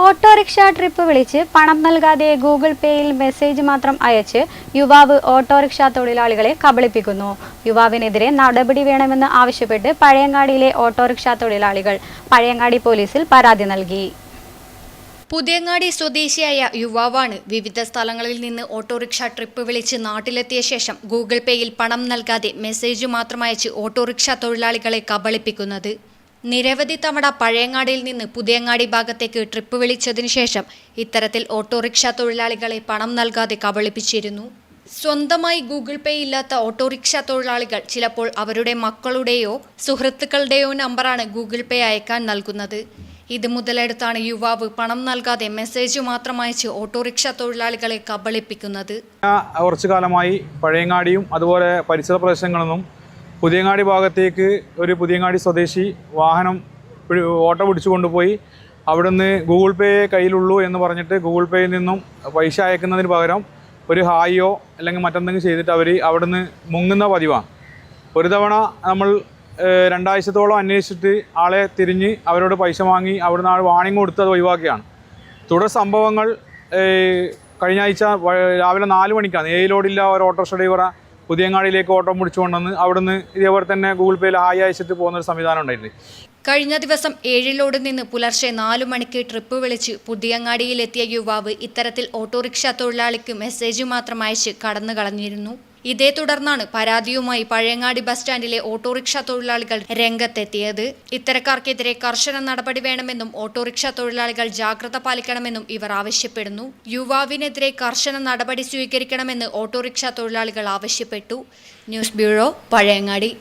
Autorickshaw trip വിളിച്ച് പണം നൽകാതെ ഗൂഗിൾ പേയിൽ മെസ്സേജ് മാത്രം അയച്ച് യുവാവ് ഓട്ടോറിക്ഷ തൊഴിലാളികളെ കബളിപ്പിക്കുന്നു. യുവാവിനെതിരെ നടപടി വേണമെന്ന് ആവശ്യപ്പെട്ട് പഴയങ്ങാടിയിലെ ഓട്ടോറിക്ഷ തൊഴിലാളികൾ പഴയങ്ങാടി പോലീസിൽ പരാതി നൽകി. പുതിയങ്ങാടി സ്വദേശിയായ യുവാവാണ് വിവിധ സ്ഥലങ്ങളിൽ നിന്ന് ഓട്ടോറിക്ഷ ട്രിപ്പ് വിളിച്ച് നാട്ടിലെത്തിയ ശേഷം ഗൂഗിൾ പേയിൽ പണം നൽകാതെ മെസ്സേജ് മാത്രം അയച്ച് ഓട്ടോറിക്ഷ തൊഴിലാളികളെ കബളിപ്പിക്കുന്നത്. നിരവധി തവണ പഴയങ്ങാടിയിൽ നിന്ന് പുതിയങ്ങാടി ഭാഗത്തേക്ക് ട്രിപ്പ് വിളിച്ചതിനു ശേഷം ഇത്തരത്തിൽ ഓട്ടോറിക്ഷ തൊഴിലാളികളെ പണം നൽകാതെ കബളിപ്പിച്ചിരുന്നു. സ്വന്തമായി ഗൂഗിൾ പേ ഇല്ലാത്ത ഓട്ടോറിക്ഷ തൊഴിലാളികൾ ചിലപ്പോൾ അവരുടെ മക്കളുടെയോ സുഹൃത്തുക്കളുടെയോ നമ്പറാണ് ഗൂഗിൾ പേ അയക്കാൻ നൽകുന്നത്. ഇത് മുതലെടുത്താണ് യുവാവ് പണം നൽകാതെ മെസ്സേജ് മാത്രം അയച്ച് ഓട്ടോറിക്ഷ തൊഴിലാളികളെ കബളിപ്പിക്കുന്നത്. കുറച്ചു കാലമായി പഴയങ്ങാടിയും അതുപോലെ പരിസര പ്രദേശങ്ങളിൽ പുതിയങ്ങാടി ഭാഗത്തേക്ക് ഒരു പുതിയങ്ങാടി സ്വദേശി വാഹനം ഓട്ടോ പിടിച്ചു കൊണ്ടുപോയി അവിടുന്ന് ഗൂഗിൾ പേ കയ്യിലുള്ളൂ എന്ന് പറഞ്ഞിട്ട് ഗൂഗിൾ പേയിൽ നിന്നും പൈസ അയക്കുന്നതിന് പകരം ഒരു ഹായോ അല്ലെങ്കിൽ മറ്റെന്തെങ്കിലും ചെയ്തിട്ട് അവർ അവിടുന്ന് മുങ്ങുന്ന പതിവാണ്. ഒരു തവണ നമ്മൾ 2 ആഴ്ചത്തോളം അന്വേഷിച്ചിട്ട് ആളെ തിരിഞ്ഞ് അവരോട് പൈസ വാങ്ങി അവിടുന്ന് ആൾ വാണിംഗ് കൊടുത്തത് ഒഴിവാക്കിയാണ്. തുടർ സംഭവങ്ങൾ കഴിഞ്ഞ ആഴ്ച രാവിലെ 4 മണിക്കാണ് ലോഡില്ല ഒരു ഓട്ടോറിക്ഷ ഡ്രൈവറെ പുതിയങ്ങാടിയിലേക്ക് ഓട്ടോ പിടിച്ചു കൊണ്ടുവന്ന് അവിടുന്ന് ഇതേപോലെ തന്നെ ഗൂഗിൾ പേയിൽ ഹായ് അയച്ചിട്ട് പോകുന്നൊരു സംവിധാനം ഉണ്ടായിരുന്നു. കഴിഞ്ഞ ദിവസം 7 ലോഡ് നിന്ന് പുലർച്ചെ 4 മണിക്ക് ട്രിപ്പ് വിളിച്ച് പുതിയങ്ങാടിയിലെത്തിയ യുവാവ് ഇത്തരത്തിൽ ഓട്ടോറിക്ഷ തൊഴിലാളിക്ക് മെസ്സേജ് മാത്രം അയച്ച് കടന്നു കളഞ്ഞിരുന്നു. ഇതേ തുടർന്നാണ് പരാതിയുമായി പഴയങ്ങാടി ബസ് സ്റ്റാൻഡിലെ ഓട്ടോറിക്ഷ തൊഴിലാളികൾ രംഗത്തെത്തിയത്. ഇത്തരക്കാർക്കെതിരെ കർശന നടപടി വേണമെന്നും ഓട്ടോറിക്ഷ തൊഴിലാളികൾ ജാഗ്രത പാലിക്കണമെന്നും ഇവർ ആവശ്യപ്പെടുന്നു. യുവാവിനെതിരെ കർശന നടപടി സ്വീകരിക്കണമെന്ന് ഓട്ടോറിക്ഷ തൊഴിലാളികൾ ആവശ്യപ്പെട്ടു. News bureau, Pazhayangadi.